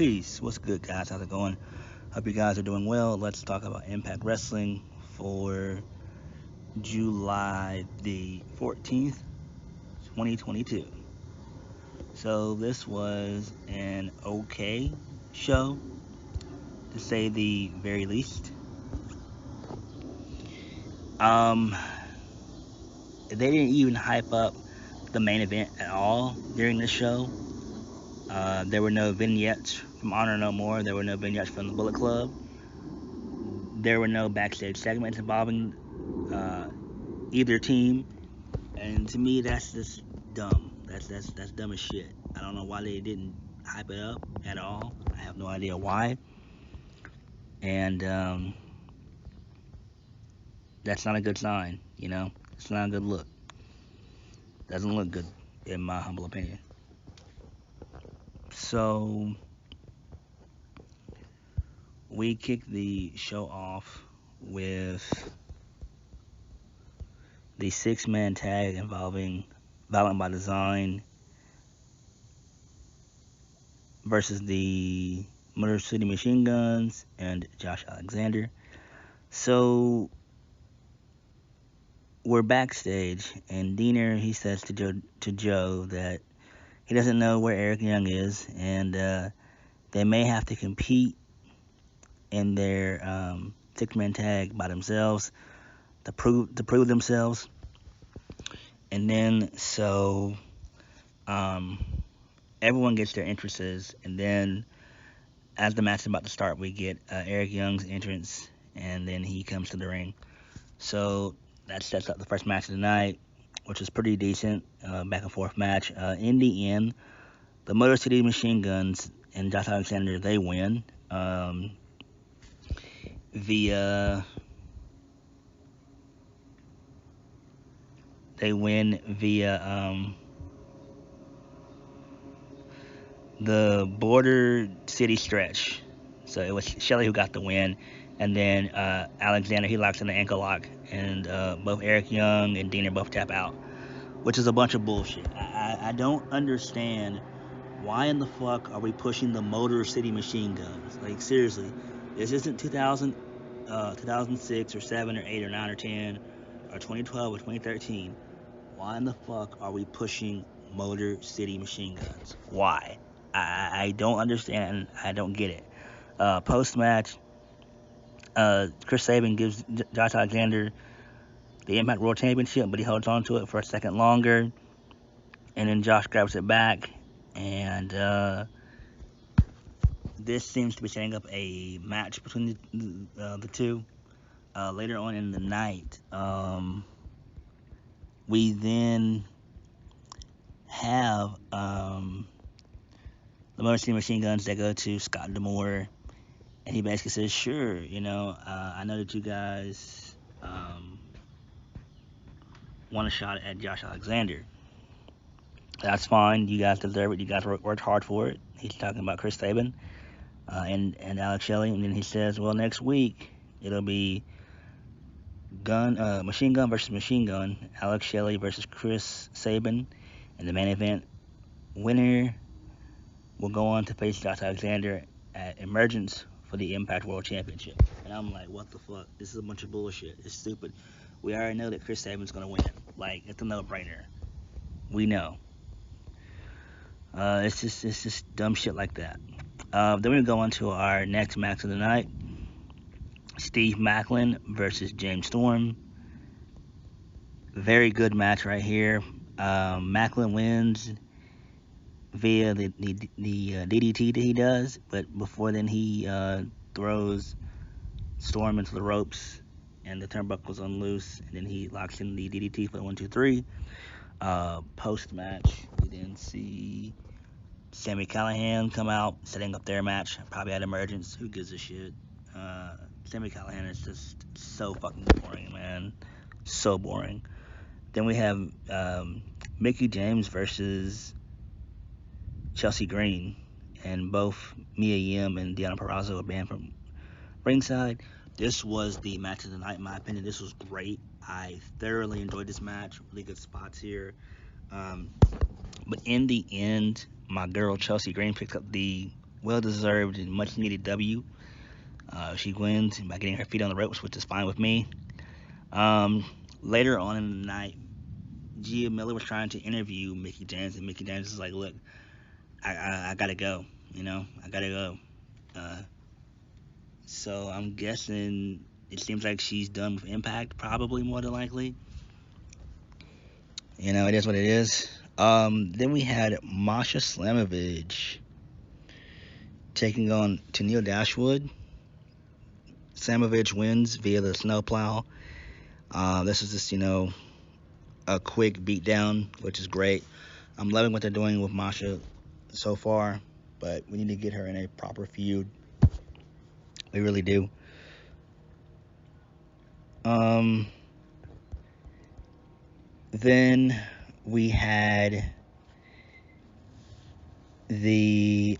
Peace. What's good, guys? How's it going? Hope you guys are doing well. Let's talk about Impact Wrestling for July the 14th, 2022. So, this was an okay show, to say the very least. They didn't even hype up the main event at all during the show. There were no vignettes from Honor No More. There were no vignettes from the Bullet Club. There were no backstage segments involving either team, and to me, that's just dumb. That's dumb as shit. I don't know why they didn't hype it up at all. I have no idea why, and that's not a good sign. It's not a good look. Doesn't look good, in my humble opinion. So we kicked the show off with the 6-man tag involving Violent by Design versus the Motor City Machine Guns and Josh Alexander. So we're backstage, and Diener, he says to Joe that he doesn't know where Eric Young is, and they may have to compete in their 6-man tag by themselves to prove themselves. And then so everyone gets their entrances, and then as the match is about to start, we get Eric Young's entrance, and then he comes to the ring. So that sets up the first match of the night, which is pretty decent, back and forth match. In the end, the Motor City Machine Guns and Josh Alexander, they win via the Border City stretch. So it was Shelley who got the win, and then Alexander, he locks in the ankle lock, and both Eric Young and Diener both tap out, which is a bunch of bullshit. I don't understand why in the fuck are we pushing the Motor City Machine Guns? Like, seriously, this isn't 2006 or 7 or 8 or 9 or 10 or 2012 or 2013. Why in the fuck are we pushing Motor City Machine Guns? Why? I don't understand. I don't get it. Post-match, Chris Sabin gives Josh Alexander the Impact World Championship, but he holds on to it for a second longer, and then Josh grabs it back, and this seems to be setting up a match between the two. Later on in the night, we then have the Motor City Machine Guns that go to Scott D'Amore, and he basically says, sure, I know that you guys want a shot at Josh Alexander. That's fine. You guys deserve it. You guys worked hard for it. He's talking about Chris Sabin and Alex Shelley, and then he says, well, next week it'll be machine gun versus machine gun, Alex Shelley versus Chris Sabin, and the main event winner will go on to face Josh Alexander at Emergence for the Impact World Championship. And I'm like, what the fuck? This is a bunch of bullshit. It's stupid. We already know that Chris Sabin's gonna win. Like, it's a no-brainer. We know. It's just dumb shit like that. Then we go on to our next match of the night. Steve Maclin versus James Storm. Very good match right here. Maclin wins via the DDT that he does, but before then he throws Storm into the ropes, and the turnbuckles unloose, and then he locks in the DDT for the 1, 2, 3. Post match, we then see Sami Callihan come out, setting up their match, probably at Emergence. Who gives a shit? Sami Callihan is just so fucking boring, man. So boring. Then we have Mickie James versus Chelsea Green, and both Mia Yim and Deonna Purrazzo are banned from ringside. This was the match of the night, in my opinion. This was great. I thoroughly enjoyed this match. Really good spots here. But in the end, my girl Chelsea Green picked up the well-deserved and much-needed W. She wins by getting her feet on the ropes, which is fine with me. Later on in the night, Gia Miller was trying to interview Mickie James, and Mickie James is like, "Look, I gotta go. I gotta go." Uh, so I'm guessing it seems like she's done with Impact, probably more than likely. It is what it is. Then we had Masha Slamovich taking on Tennille Dashwood. Slamovich wins via the snowplow. This is just, a quick beatdown, which is great. I'm loving what they're doing with Masha so far, but we need to get her in a proper feud. We really do. Then we had the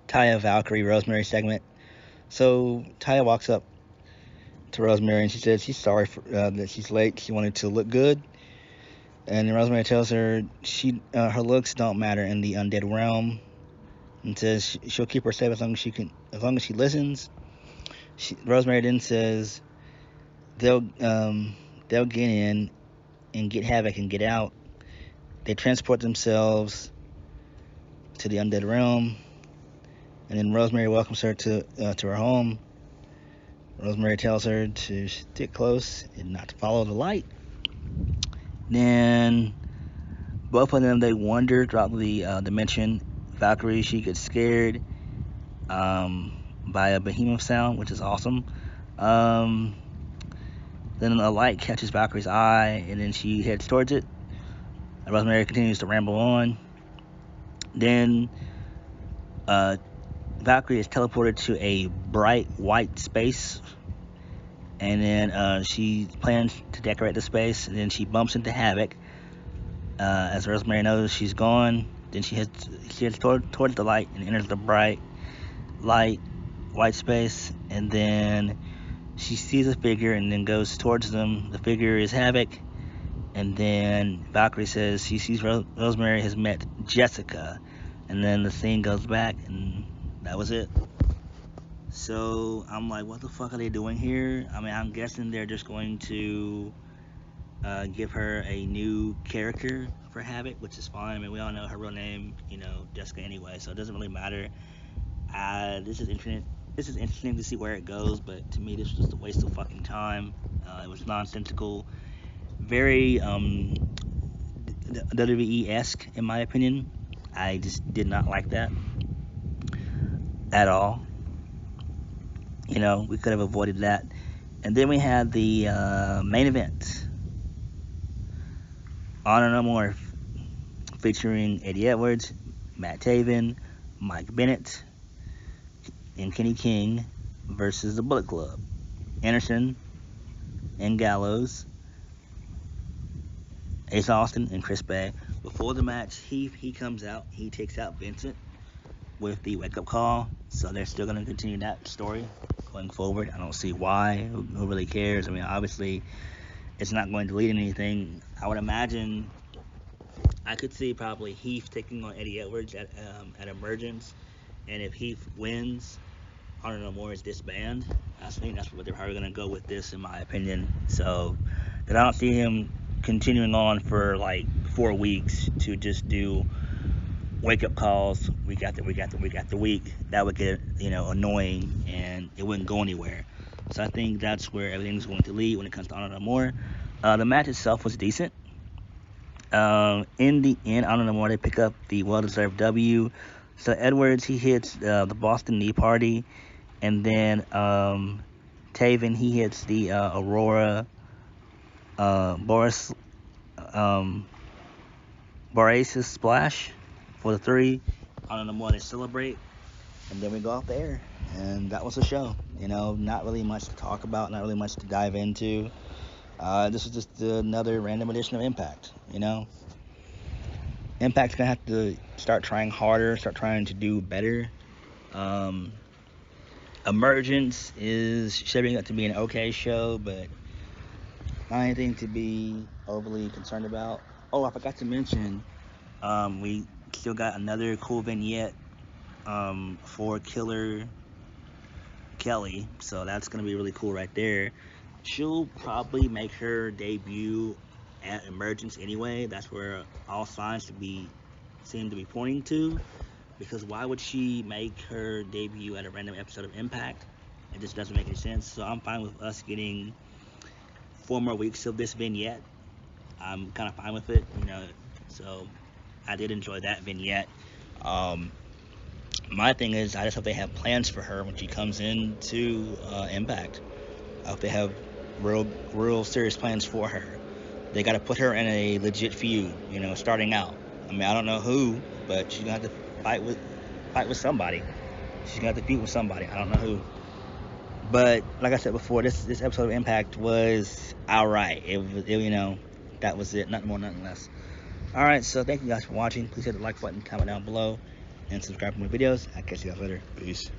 Taya Valkyrie Rosemary segment. So Taya walks up to Rosemary and she says she's sorry for, that she's late. She wanted to look good, and Rosemary tells her her looks don't matter in the undead realm, and says she'll keep her safe as long as she listens. Rosemary then says they'll get in and get Havoc and get out. They transport themselves to the undead realm, and then Rosemary welcomes her to her home. Rosemary tells her to stick close and not to follow the light. Then both of them, they wander throughout the dimension. Valkyrie, she gets scared by a behemoth sound, which is awesome. Then a light catches Valkyrie's eye, and then she heads towards it. Rosemary continues to ramble on. Then Valkyrie is teleported to a bright white space, and then she plans to decorate the space, and then she bumps into Havoc. As Rosemary knows she's gone, then she heads towards the light and enters the bright light white space, and then she sees a figure and then goes towards them. The figure is Havoc, and then Valkyrie says she sees Rosemary has met Jessica, and then the scene goes back, and that was it. So I'm like, what the fuck are they doing here? I mean, I'm guessing they're just going to give her a new character for Havoc, which is fine. I mean, we all know her real name, Jessica anyway, so it doesn't really matter. This is interesting to see where it goes, but to me, this was just a waste of fucking time. It was nonsensical, very WWE-esque in my opinion. I just did not like that at all. We could have avoided that. And then we had the main event, Honor No More, featuring Eddie Edwards, Matt Taven, Mike Bennett, and Kenny King versus the Bullet Club, Anderson and Gallows, Ace Austin, and Chris Bay. Before the match, he comes out, he takes out Vincent with the wake-up call, so they're still going to continue that story going forward. I don't see why. Who really cares? I mean, obviously, it's not going to lead to anything. I would imagine I could see probably Heath taking on Eddie Edwards at Emergence, and if Heath wins, Honor No More is disbanded. I think that's what they're probably going to go with this, in my opinion. So, but I don't see him continuing on for like 4 weeks to just do wake-up calls week after week after week after week. That would get annoying, and it wouldn't go anywhere. So I think that's where everything's going to lead when it comes to Honor No More. The match itself was decent. In the end, Honor No More, they pick up the well-deserved W. So Edwards, he hits the Boston Knee Party, and then Taven, he hits the Aurora Borasis Splash for the 3. Honor No More, they celebrate, and then we go off the air, and that was the show. Not really much to talk about, not really much to dive into. This was just another random edition of Impact. Impact's gonna have to start trying harder, start trying to do better. Emergence is shaping up to be an okay show, but not anything to be overly concerned about. Oh, I forgot to mention, we Still got another cool vignette for Killer Kelly, so that's gonna be really cool right there. She'll probably make her debut at Emergence anyway. That's where all signs seem to be pointing to. Because why would she make her debut at a random episode of Impact? It just doesn't make any sense. So I'm fine with us getting 4 more weeks of this vignette. I'm kind of fine with it, you know. So I did enjoy that vignette. My thing is, I just hope they have plans for her when she comes into Impact. I hope they have real serious plans for her. They got to put her in a legit feud, you know, starting out. I mean, I don't know who, but she's gonna have to fight with somebody. She's gonna have to feud with somebody. I don't know who. But like I said before, this episode of Impact was alright. You know, that was it. Nothing more, nothing less. Alright, so thank you guys for watching. Please hit the like button, comment down below, and subscribe for more videos. I'll catch you guys later. Peace.